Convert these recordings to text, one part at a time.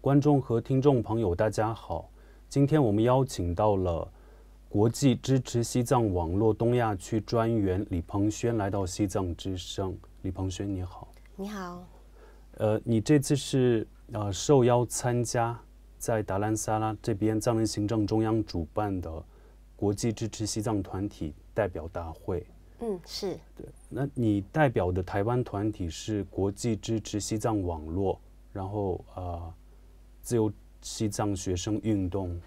观众和听众朋友，大家好。今天我们邀请到了国际支持西藏网络东亚区专员李鹏轩来到西藏之声。李鹏轩，你好。你好。你这次是受邀参加在达兰萨拉这边藏人行政中央主办的国际支持西藏团体代表大会。是。对，那你代表的台湾团体是国际支持西藏网络，然后自由西藏学生运动。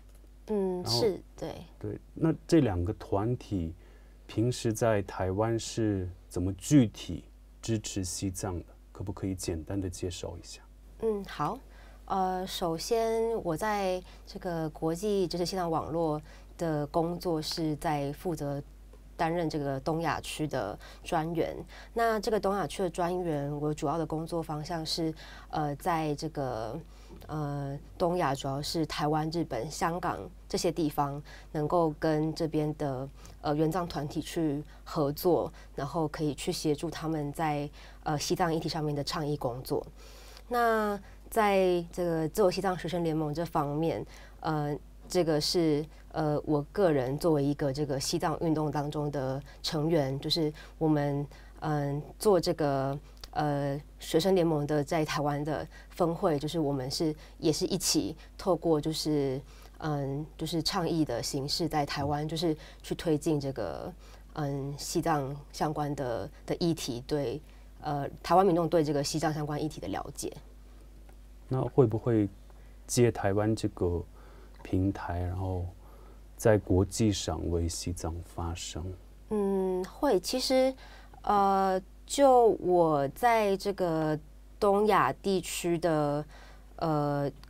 是，对。对，那这两个团体平时在台湾是怎么具体支持西藏的？可不可以简单的介绍一下？好。首先我在这个国际支持西藏网络的工作是在负责担任这个东亚区的专员。那这个东亚区的专员，我主要的工作方向是在这个东亚，主要是台湾、日本、香港这些地方，能够跟这边的原藏团体去合作，然后可以去协助他们在西藏议题上面的倡议工作。那在这个自由西藏学生联盟这方面，这个是我个人作为一个这个西藏运动当中的成员，就是我们做这个学生联盟的在台湾的分会，就是我们也是一起透过就是倡议的形式，在台湾就是去推进这个西藏相关的议题，对台湾民众对这个西藏相关议题的了解。那会不会借台湾这个平台，然后在国际上为西藏发声？会。其实就我在这个东亚地区的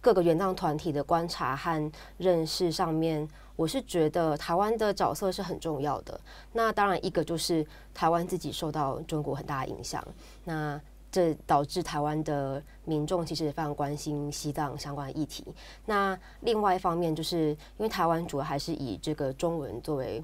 各个原藏团体的观察和认识上面，我是觉得台湾的角色是很重要的。那当然一个就是台湾自己受到中国很大的影响，那这导致台湾的民众其实也非常关心西藏相关的议题。那另外一方面，就是因为台湾主要还是以这个中文作为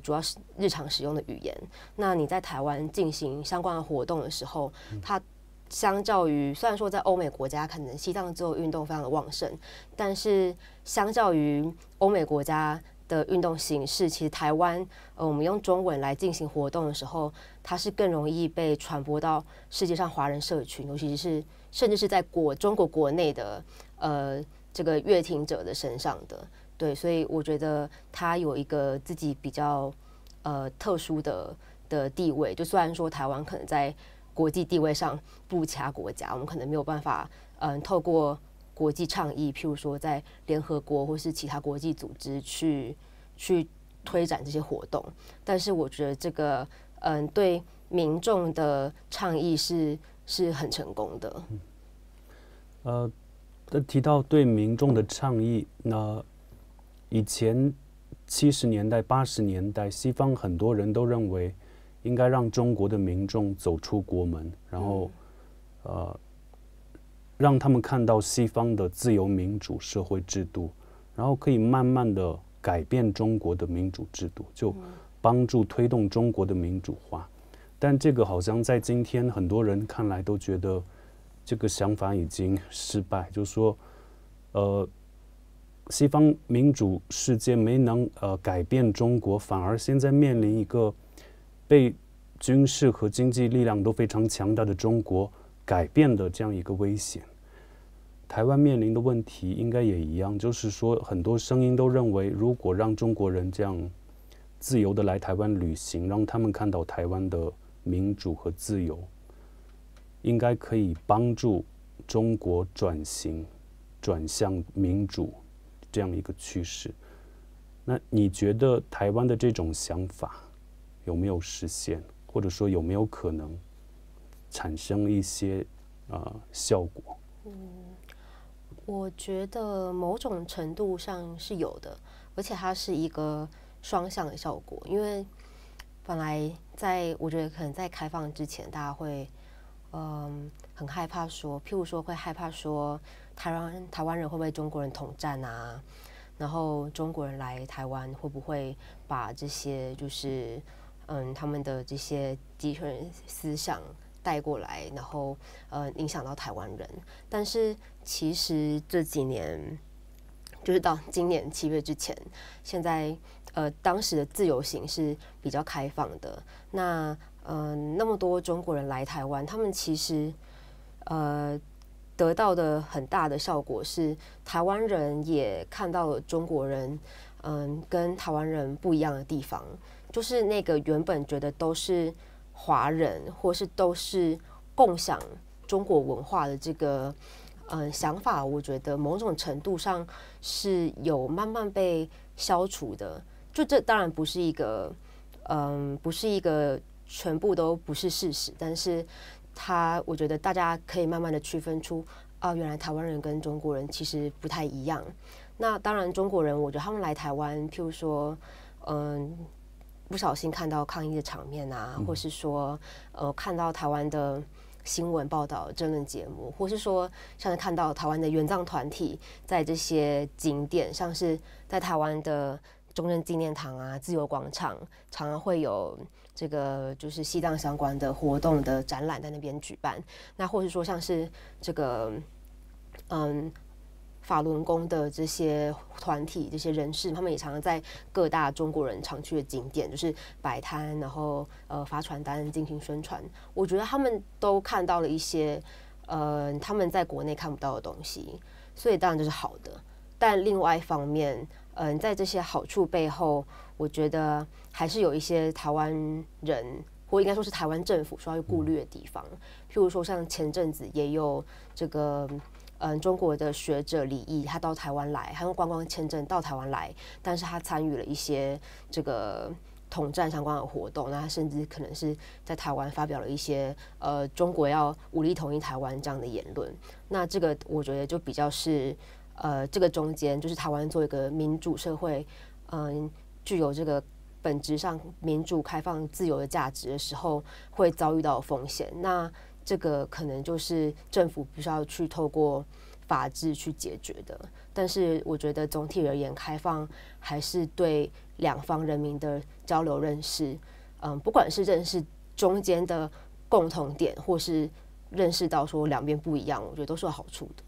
主要是日常使用的语言。那你在台湾进行相关的活动的时候，它相较于虽然说在欧美国家可能西藏自由运动非常的旺盛，但是相较于欧美国家的运动形式，其实台湾我们用中文来进行活动的时候，它是更容易被传播到世界上华人社群，尤其是甚至是在中国国内的这个乐听者的身上的。对，所以我觉得它有一个自己比较特殊的地位。就虽然说台湾可能在国际地位上不如其他国家，我们可能没有办法透过国际倡议，譬如说在联合国或是其他国际组织去推展这些活动，但是我觉得这个对民众的倡议是很成功的。提到对民众的倡议，那以前70年代、80年代，西方很多人都认为应该让中国的民众走出国门，然后让他们看到西方的自由民主社会制度，然后可以慢慢的改变中国的民主制度，就帮助推动中国的民主化。但这个好像在今天很多人看来都觉得这个想法已经失败，就是说西方民主世界没能改变中国，反而现在面临一个被军事和经济力量都非常强大的中国改变的这样一个危险。台湾面临的问题应该也一样，就是说很多声音都认为，如果让中国人这样自由的来台湾旅行，让他们看到台湾的民主和自由，应该可以帮助中国转型转向民主这样一个趋势。那你觉得台湾的这种想法有没有实现，或者说有没有可能产生一些效果？我觉得某种程度上是有的，而且它是一个双向的效果。因为本来我觉得可能在开放之前，大家会很害怕说，譬如说会害怕说台湾人会不会中国人统战啊？然后中国人来台湾会不会把这些就是他们的这些集权思想带过来，然后影响到台湾人。但是其实这几年，就是到今年7月之前，现在当时的自由行是比较开放的。那么多中国人来台湾，他们其实得到的很大的效果是，台湾人也看到了中国人跟台湾人不一样的地方，就是那个原本觉得都是华人或是都是共享中国文化的这个想法，我觉得某种程度上是有慢慢被消除的。就这当然不是一个全部都不是事实，但是我觉得大家可以慢慢的区分出原来台湾人跟中国人其实不太一样。那当然中国人，我觉得他们来台湾，譬如说不小心看到抗议的场面啊，或是说看到台湾的新闻报道、政论节目，或是说像是看到台湾的援藏团体在这些景点，像是在台湾的中正纪念堂啊、自由广场，常常会有这个就是西藏相关的活动的展览在那边举办。那或是说像是这个法轮功的这些团体、这些人士，他们也常常在各大中国人常去的景点，就是摆摊，然后发传单进行宣传。我觉得他们都看到了一些他们在国内看不到的东西，所以当然这是好的。但另外一方面，在这些好处背后，我觉得还是有一些台湾人，或应该说是台湾政府需要去顾虑的地方。譬如说，像前阵子也有这个中国的学者李毅，他到台湾来，他用观光签证到台湾来，但是他参与了一些这个统战相关的活动，那他甚至可能是在台湾发表了一些中国要武力统一台湾这样的言论。那这个我觉得就比较是这个中间就是台湾作为一个民主社会，具有这个本质上民主、开放、自由的价值的时候，会遭遇到的风险。那这个可能就是政府必须要去透过法治去解决的。但是我觉得总体而言，开放还是对两方人民的交流认识，不管是认识中间的共同点，或是认识到说两边不一样，我觉得都是有好处的。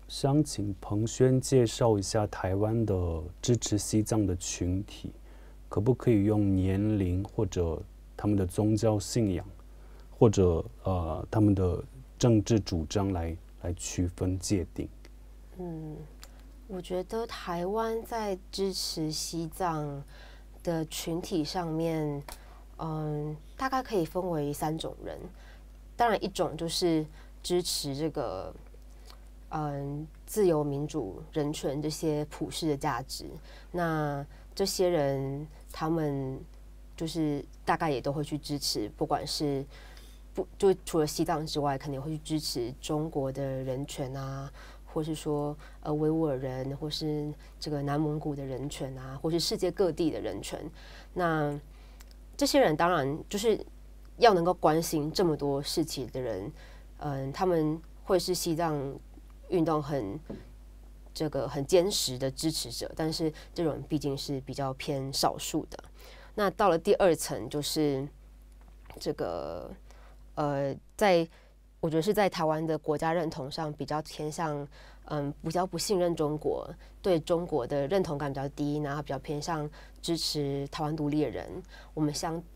想请彭轩介绍一下台湾的支持西藏的群体，可不可以用年龄或者他们的宗教信仰，或者他们的政治主张来区分界定？我觉得台湾在支持西藏的群体上面，大概可以分为3种人。当然，一种就是支持这个自由、民主、人权这些普世的价值。那这些人他们就是大概也都会去支持，不管是就除了西藏之外，肯定会去支持中国的人权啊，或是说维吾尔人，或是这个南蒙古的人权啊，或是世界各地的人权。那这些人当然就是要能够关心这么多事情的人，他们会是西藏运动很坚实的支持者，但是这种毕竟是比较偏少数的。那到了第2层，就是这个我觉得是在台湾的国家认同上比较偏向，比较不信任中国，对中国的认同感比较低，然后比较偏向支持台湾独立的人。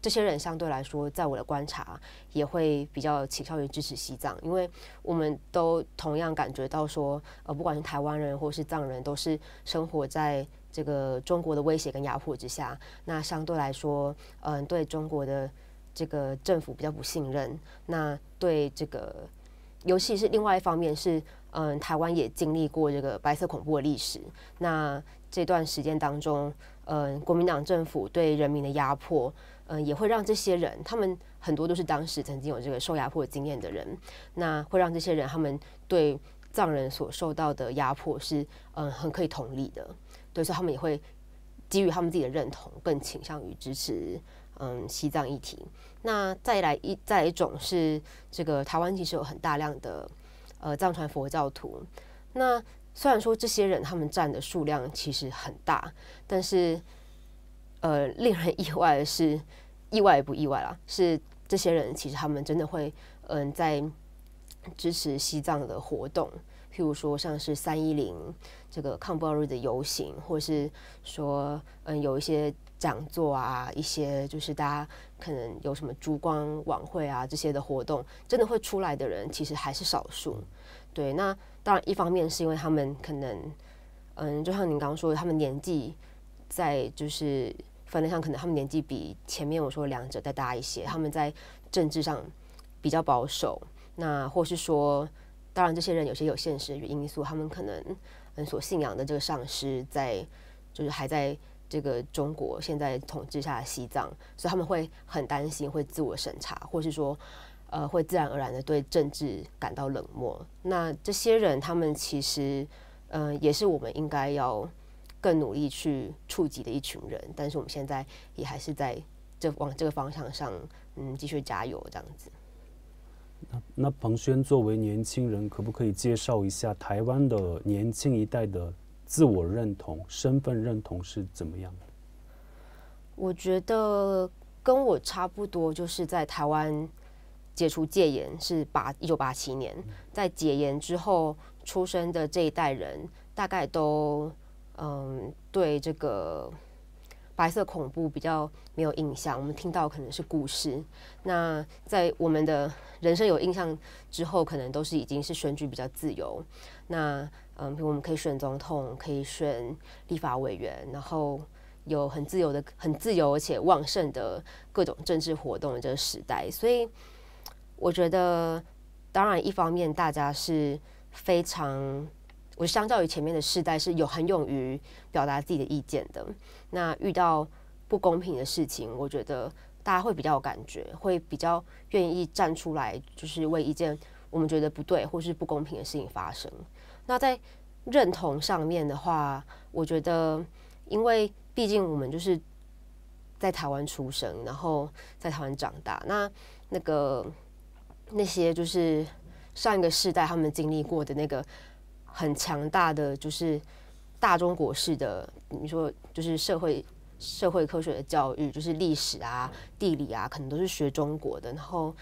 这些人相对来说，在我的观察也会比较倾向于支持西藏，因为我们都同样感觉到说，不管是台湾人或是藏人，都是生活在这个中国的威胁跟压迫之下。那相对来说，对中国的这个政府比较不信任。那对这个，尤其是另外一方面是，台湾也经历过这个白色恐怖的历史。那这段时间当中，国民党政府对人民的压迫，也会让这些人，他们很多都是当时曾经有这个受压迫经验的人，那会让这些人他们对藏人所受到的压迫是很可以同理的。对，所以他们也会基于他们自己的认同，更倾向于支持西藏议题。那再来一种是这个台湾其实有很大量的藏传佛教徒。那虽然说这些人他们占的数量其实很大，但是令人意外的是，意外也不意外啦，是这些人其实他们真的会在支持西藏的活动，譬如说像是310这个抗暴日的游行，或是说有一些讲座啊，一些就是大家可能有什么烛光晚会啊这些的活动，真的会出来的人其实还是少数。对，那当然一方面是因为他们可能就像您刚刚说的，他们年纪在就是分类上可能他们年纪比前面我说的两者再大一些，他们在政治上比较保守，那或是说当然这些人有些有现实的因素，他们可能所信仰的这个上师在就是还在这个中国现在统治下的西藏，所以他们会很担心，会自我审查，或是说会自然而然的对政治感到冷漠。那这些人他们其实也是我们应该要更努力去触及的一群人，但是我们现在也还是在往这个方向上继续加油这样子。那彭轩作为年轻人，可不可以介绍一下台湾的年轻一代的自我认同、身份认同是怎么样的？我觉得跟我差不多，就是在台湾解除戒严是1987年，在解严之后出生的这一代人，大概都对这个白色恐怖比较没有印象，我们听到可能是故事。那在我们的人生有印象之后，可能都是已经是选举比较自由。那比如我们可以选总统，可以选立法委员，然后有很自由而且旺盛的各种政治活动的这个时代。所以我觉得，当然一方面大家是非常。我相较于前面的世代是很勇于表达自己的意见的。那遇到不公平的事情，我觉得大家会比较有感觉，会比较愿意站出来，就是为一件我们觉得不对或是不公平的事情发声。那在认同上面的话，我觉得，因为毕竟我们就是在台湾出生，然后在台湾长大，那些就是上一个世代他们经历过的那个。很强大的就是大中国式的，你说就是社会科学的教育，就是历史啊、地理啊，可能都是学中国的。然后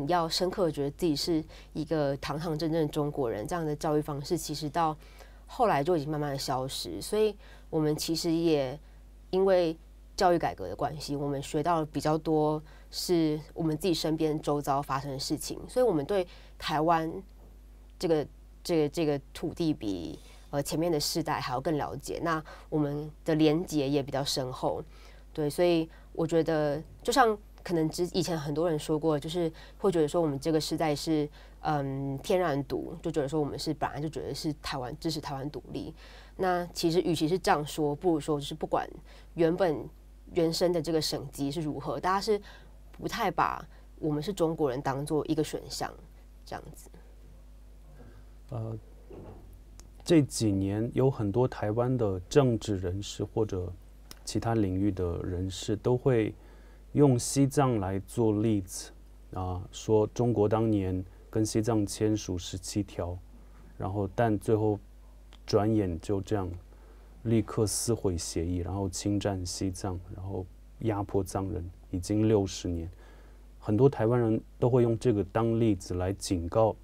要深刻觉得自己是一个堂堂正正的中国人，这样的教育方式，其实到后来就已经慢慢的消失。所以我们其实也因为教育改革的关系，我们学到了比较多是我们自己身边周遭发生的事情，所以我们对台湾这个土地比前面的世代还要更了解，那我们的连结也比较深厚，对，所以我觉得就像可能以前很多人说过，就是会觉得说我们这个世代是天然独，就觉得说我们是本来就觉得是支持台湾独立。那其实与其是这样说，不如说就是不管原生的这个省籍是如何，大家是不太把我们是中国人当做一个选项这样子。这几年有很多台湾的政治人士或者其他领域的人士都会用西藏来做例子说中国当年跟西藏签署17条，然后但最后转眼就这样立刻撕毁协议，然后侵占西藏，然后压迫藏人已经60年。很多台湾人都会用这个当例子来警告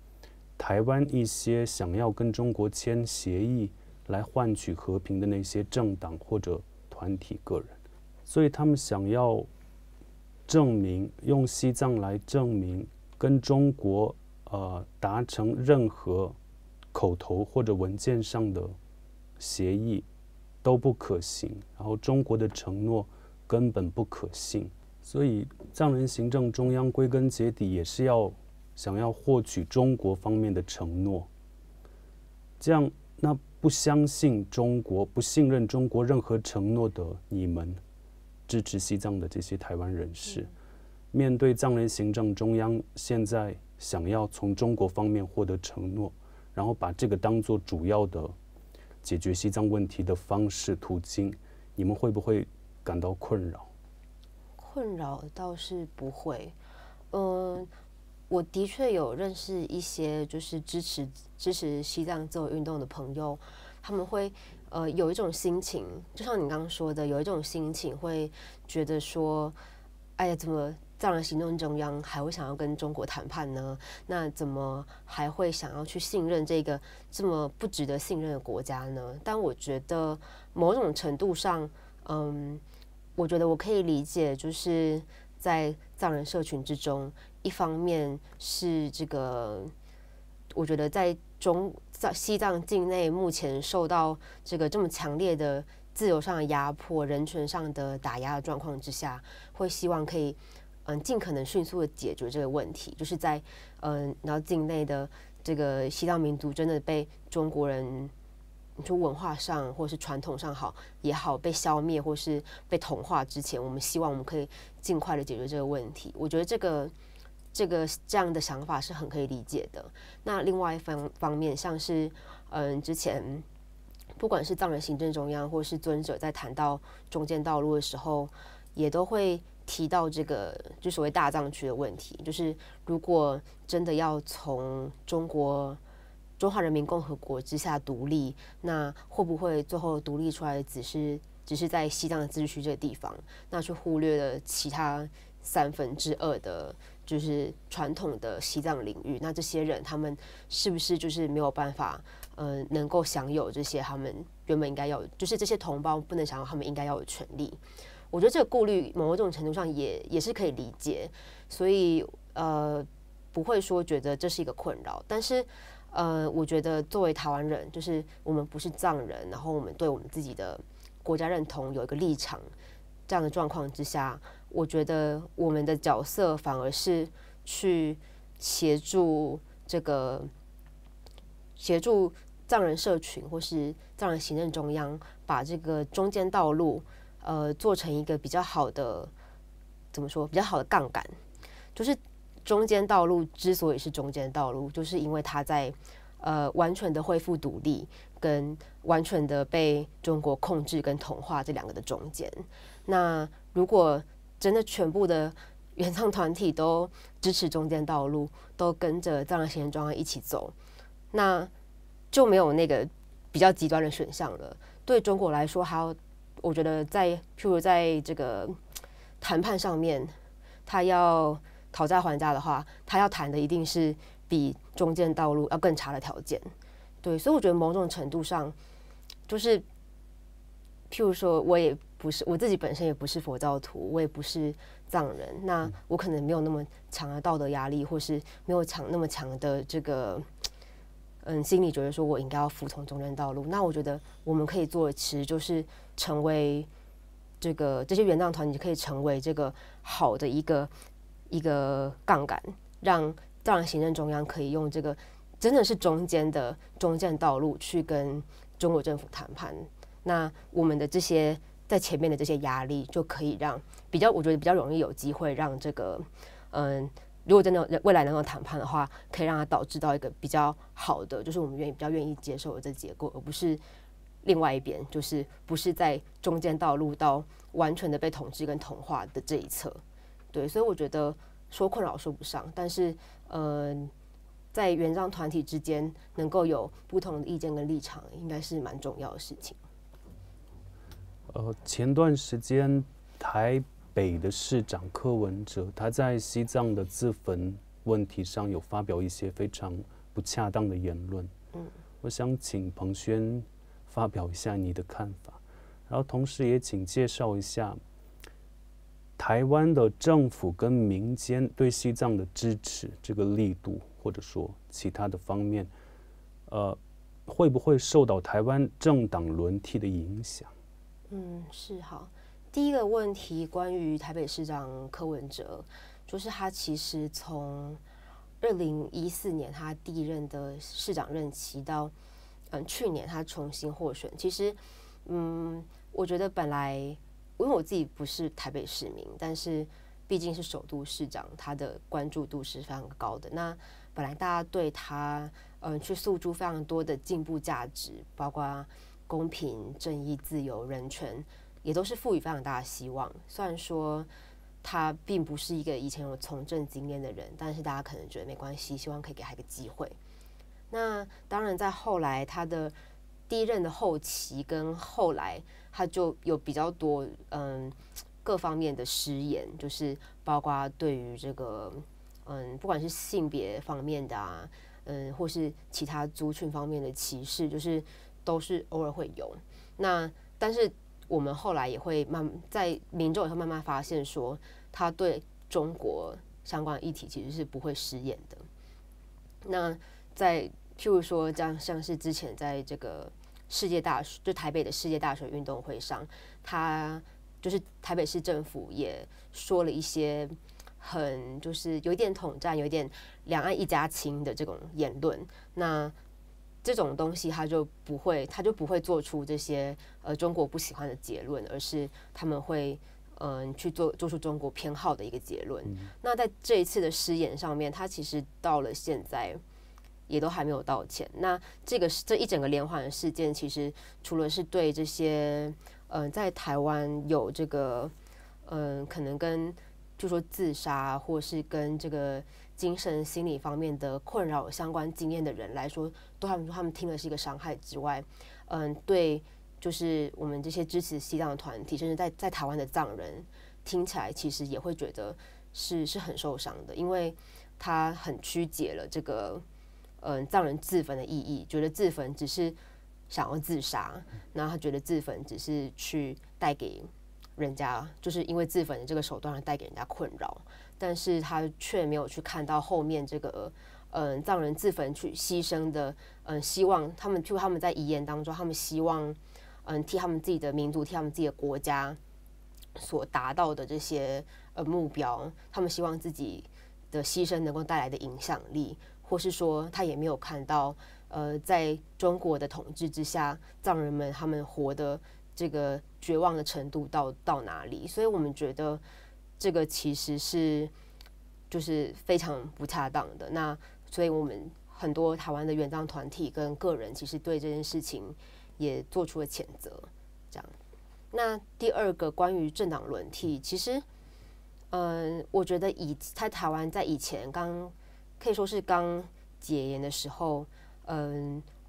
台湾一些想要跟中国签协议来换取和平的那些政党或者团体个人，所以他们想要证明，用西藏来证明跟中国达成任何口头或者文件上的协议都不可行，然后中国的承诺根本不可信，所以藏人行政中央归根结底也是想要获取中国方面的承诺，这样那不相信中国、不信任中国任何承诺的你们，支持西藏的这些台湾人士，面对藏人行政中央现在想要从中国方面获得承诺，然后把这个当作主要的解决西藏问题的方式途径，你们会不会感到困扰？困扰倒是不会，我的确有认识一些就是支持西藏自由运动的朋友，他们会有一种心情，就像你刚刚说的，有一种心情会觉得说，哎呀，怎么藏人行政中央还会想要跟中国谈判呢？那怎么还会想要去信任这个这么不值得信任的国家呢？但我觉得某种程度上，我觉得我可以理解，就是在藏人社群之中，一方面是这个，我觉得在西藏境内目前受到这个这么强烈的自由上的压迫、人权上的打压的状况之下，会希望可以尽可能迅速的解决这个问题，就是在然后境内的这个西藏民族真的被中国人就文化上或是传统上也好被消灭或是被同化之前，我们希望我们可以尽快的解决这个问题。我觉得这样的想法是很可以理解的。那另外一方面，像是之前不管是藏人行政中央或是尊者在谈到中间道路的时候，也都会提到这个就所谓大藏区的问题，就是如果真的要从中华人民共和国之下独立，那会不会最后独立出来的只是在西藏的自治区这个地方，那却忽略了其他2/3的就是传统的西藏领域？那这些人他们是不是就是没有办法能够享有这些他们原本应该要，就是这些同胞不能享有他们应该要有的权利？我觉得这个顾虑某种程度上也是可以理解，所以不会说觉得这是一个困扰。但是我觉得作为台湾人，就是我们不是藏人，然后我们对我们自己的国家认同有一个立场，这样的状况之下，我觉得我们的角色反而是去协助藏人社群或是藏人行政中央，把这个中间道路做成一个比较好的，怎么说，比较好的杠杆。就是中间道路之所以是中间道路，就是因为它在完全的恢复独立跟完全的被中国控制跟同化这两个的中间。那如果真的全部的原藏团体都支持中间道路，都跟着藏人行政中央一起走，那就没有那个比较极端的选项了。对中国来说，我觉得譬如在这个谈判上面，他要讨价还价的话，他要谈的一定是比中间道路要更差的条件。对，所以我觉得某种程度上，就是譬如说，我自己本身也不是佛教徒，我也不是藏人，那我可能没有那么强的道德压力，或是没有那么强的这个心里觉得说我应该要服从中间道路。那我觉得我们可以做的其实就是成为这些原藏团体可以成为这个好的一个杠杆，让藏人行政中央可以用这个真的是中间道路去跟中国政府谈判。那我们的这些在前面的这些压力，就可以让我觉得比较容易有机会让这个如果真的未来能够谈判的话，可以让它导致到一个比较好的，就是我们比较愿意接受的这结果，而不是另外一边，就是不是在中间道路到完全的被统治跟同化的这一侧。对，所以我觉得说困扰说不上，但是在原藏团体之间能够有不同的意见跟立场，应该是蛮重要的事情。前段时间台北的市长柯文哲，他在西藏的自焚问题上有发表一些非常不恰当的言论。我想请彭轩发表一下你的看法，然后同时也请介绍一下台湾的政府跟民间对西藏的支持这个力度，或者说其他的方面，会不会受到台湾政党轮替的影响？是好。第一个问题关于台北市长柯文哲，就是他其实从2014年他第一任的市长任期到去年他重新获选，其实我觉得本来因为我自己不是台北市民，但是毕竟是首都市长，他的关注度是非常高的。那本来大家对他去诉诸非常多的进步价值，包括公平、正义、自由、人权，也都是赋予非常大的希望。虽然说他并不是一个以前有从政经验的人，但是大家可能觉得没关系，希望可以给他一个机会。那当然在后来他的第一任的后期跟后来，他就有比较多各方面的失言，就是包括对于这个不管是性别方面的啊，或是其他族群方面的歧视，就是都是偶尔会有。那但是我们后来也会在民众也会慢慢发现说，他对中国相关的议题其实是不会食言的。那在譬如说，像是之前在这个就台北的世界大学运动会上，他就是台北市政府也说了一些就是有一点统战、有一点两岸一家亲的这种言论。那这种东西他就不会做出这些中国不喜欢的结论，而是他们会去做出中国偏好的一个结论。那在这一次的失言上面，他其实到了现在也都还没有道歉。那这一整个连环的事件，其实除了是对这些在台湾有这个可能跟就说自杀或是跟这个精神心理方面的困扰相关经验的人来说，他们听的是一个伤害之外，对，就是我们这些支持西藏的团体，甚至在台湾的藏人听起来其实也会觉得是很受伤的，因为他很曲解了这个藏人自焚的意义，觉得自焚只是想要自杀，然后他觉得自焚只是去带给人家，就是因为自焚的这个手段而带给人家困扰，但是他却没有去看到后面这个藏人自焚去牺牲的希望他们，譬如他们在遗言当中，他们希望替他们自己的民族、替他们自己的国家所达到的这些目标，他们希望自己的牺牲能够带来的影响力，或是说他也没有看到在中国的统治之下，藏人们他们活的这个绝望的程度到哪里。所以我们觉得这个其实是就是非常不恰当的。那所以我们很多台湾的原藏团体跟个人其实对这件事情也做出了谴责。这样，那第二个关于政党轮替，其实我觉得在台湾在以前可以说是刚解严的时候，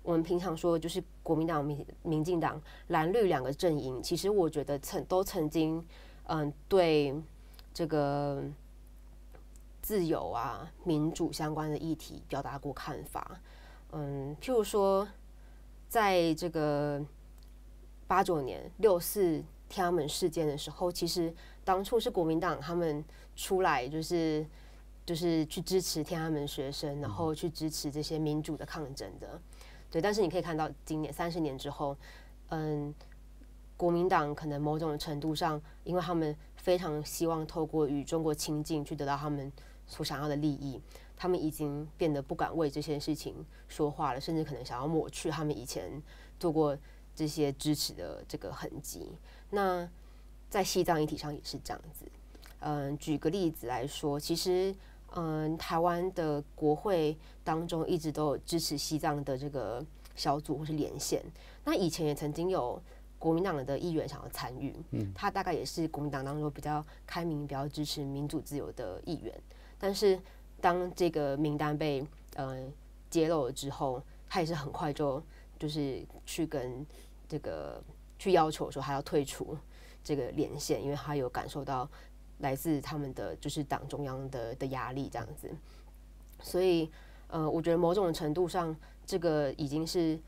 我们平常说就是国民党、民进党蓝绿两个阵营，其实我觉得都曾经对这个自由啊、民主相关的议题表达过看法。譬如说在这个89年6·4天安门事件的时候，其实当初是国民党他们出来就是去支持天安门学生，然后去支持这些民主的抗争的。对，但是你可以看到今年30年之后，国民党可能某种程度上，因为他们非常希望透过与中国亲近去得到他们所想要的利益，他们已经变得不敢为这些事情说话了，甚至可能想要抹去他们以前做过这些支持的这个痕迹。那在西藏议题上也是这样子。举个例子来说，其实台湾的国会当中一直都有支持西藏的这个小组或是连线。那以前也曾经有国民党的议员想要参与，他大概也是国民党当中比较开明、比较支持民主自由的议员。但是当这个名单被揭露了之后，他也是很快就是去跟这个去要求说他要退出这个连线，因为他有感受到来自他们的就是党中央的压力这样子。所以我觉得某种程度上，这个已经是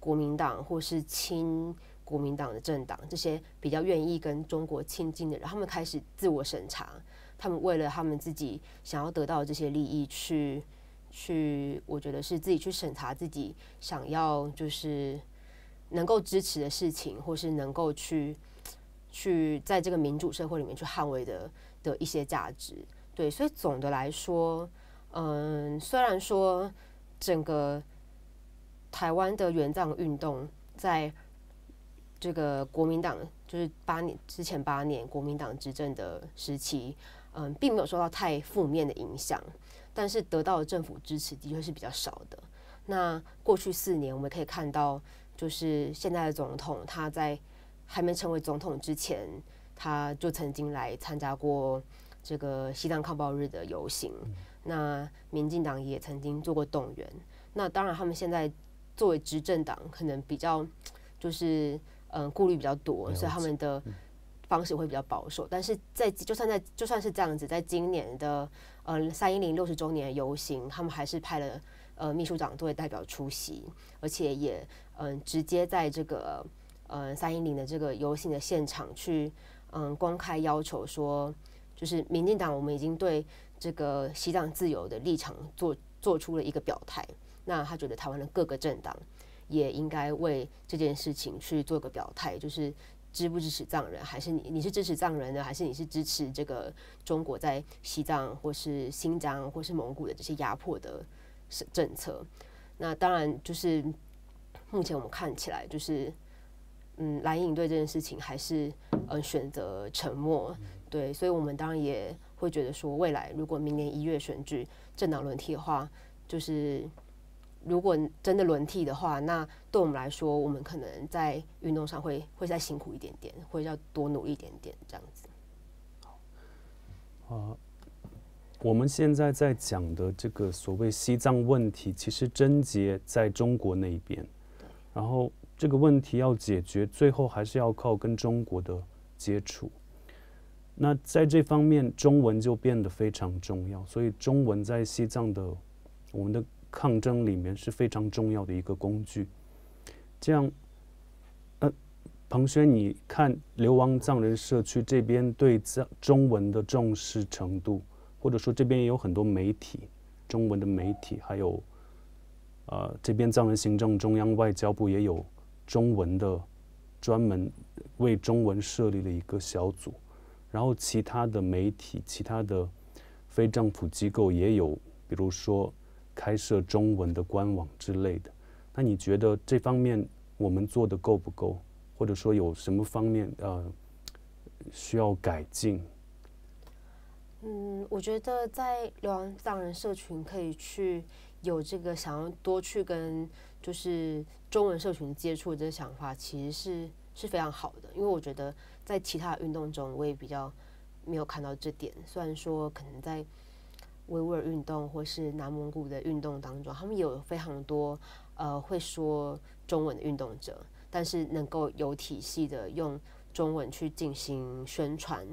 国民党或是亲国民党的政党，这些比较愿意跟中国亲近的人，他们开始自我审查，他们为了他们自己想要得到的这些利益去我觉得是自己去审查自己想要就是能够支持的事情，或是能够去在这个民主社会里面去捍卫的一些价值。对，所以总的来说，虽然说整个台湾的原藏运动在这个国民党就是之前8年国民党执政的时期，并没有受到太负面的影响，但是得到的政府支持的确是比较少的。那过去4年，我们可以看到，就是现在的总统他在还没成为总统之前，他就曾经来参加过这个西藏抗暴日的游行。那民进党也曾经做过动员。那当然，他们现在作为执政党，可能比较就是顾虑比较多，所以他们的方式会比较保守。但是就算是这样子，在今年的310 60周年的游行，他们还是派了秘书长作为代表出席，而且也直接在这个310的这个游行的现场去公开要求说，就是民进党我们已经对这个西藏自由的立场做出了一个表态。那他觉得台湾的各个政党也应该为这件事情去做个表态，就是支不支持藏人，还是你是支持藏人的，还是你是支持这个中国在西藏或是新疆或是蒙古的这些压迫的政策。那当然就是目前我们看起来就是蓝营对这件事情还是选择沉默，对，所以我们当然也会觉得说，未来如果明年1月选举政党轮替的话，就是如果真的轮替的话，那对我们来说，我们可能在运动上会再辛苦一点点，会要多努力一点点这样子。我们现在在讲的这个所谓西藏问题，其实症结在中国那一边，然后这个问题要解决，最后还是要靠跟中国的接触。那在这方面，中文就变得非常重要，所以中文在西藏的我们的抗争里面是非常重要的一个工具。这样，彭轩，你看流亡藏人社区这边对中文的重视程度，或者说这边也有很多媒体，中文的媒体，还有这边藏人行政中央外交部也有中文的专门为中文设立了一个小组，然后其他的媒体、其他的非政府机构也有，比如说开设中文的官网之类的。那你觉得这方面我们做的够不够，或者说有什么方面需要改进？我觉得在流亡藏人社群可以去有这个想要多去跟就是中文社群接触的这个想法，其实是非常好的。因为我觉得在其他的运动中，我也比较没有看到这点。虽然说可能在维吾尔运动或是南蒙古的运动当中，他们也有非常多会说中文的运动者，但是能够有体系的用中文去进行宣传，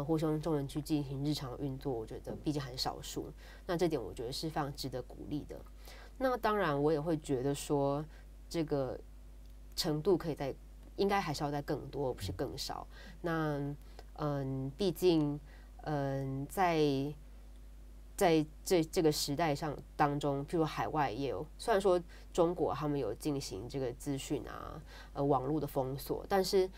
或是用中文去进行日常运作，我觉得毕竟还是少数。那这点我觉得是非常值得鼓励的。那当然，我也会觉得说，这个程度可以应该还是要再更多，而不是更少。那毕竟在这个时代上当中，譬如海外也有，虽然说中国他们有进行这个资讯网络的封锁，但是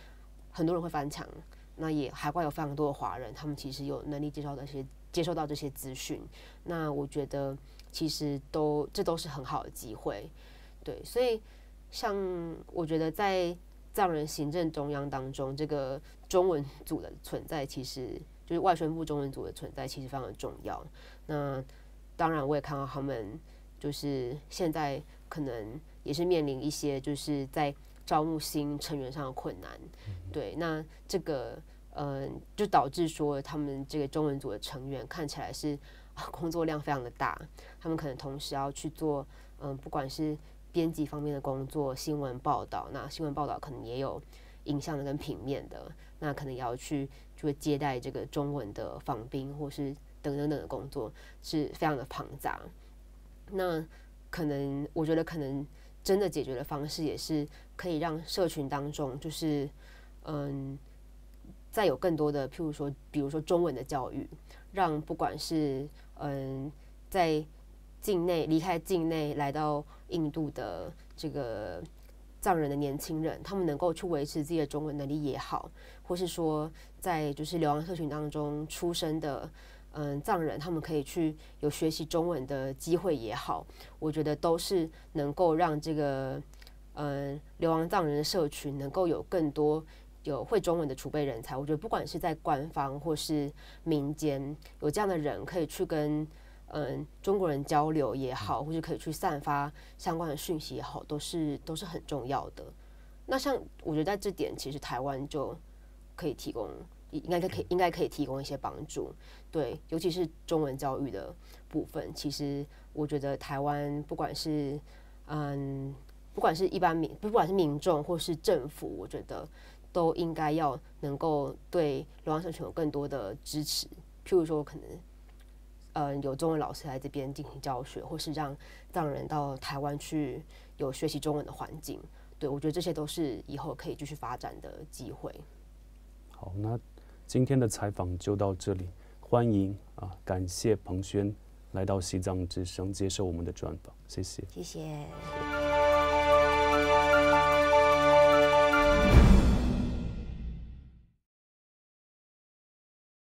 很多人会翻墙。那也海外有非常多的华人，他们其实有能力接收到这些资讯。那我觉得其实这都是很好的机会，对。所以像我觉得在藏人行政中央当中，这个中文组的存在，其实就是外宣部中文组的存在，其实非常的重要。那当然，我也看到他们就是现在可能也是面临一些就是在招募新成员上的困难，对。那这个就导致说他们这个中文组的成员看起来是工作量非常的大，他们可能同时要去做不管是编辑方面的工作、新闻报道，那新闻报道可能也有影像的跟平面的，那可能也要去接待这个中文的访宾或是等等的工作，是非常的庞杂。那我觉得可能真的解决的方式也是可以让社群当中就是再有更多的比如说中文的教育，让不管是在离开境内来到印度的这个藏人的年轻人，他们能够去维持自己的中文能力也好，或是说在就是流亡社群当中出生的藏人，他们可以去有学习中文的机会也好，我觉得都是能够让这个流亡藏人的社群能够有更多有会中文的储备人才。我觉得不管是在官方或是民间，有这样的人可以去跟中国人交流也好，或是可以去散发相关的讯息也好，都是很重要的。那像我觉得在这点，其实台湾就可以提供，应该可以提供一些帮助，对，尤其是中文教育的部分。其实我觉得台湾不管是一般不管是民众或是政府，我觉得都应该要能够对流浪社群有更多的支持，譬如说可能有中文老师来这边进行教学，或是让藏人到台湾去有学习中文的环境。对，我觉得这些都是以后可以继续发展的机会。好，那今天的采访就到这里，欢迎感谢彭萱来到西藏之声接受我们的专访，谢谢。谢谢。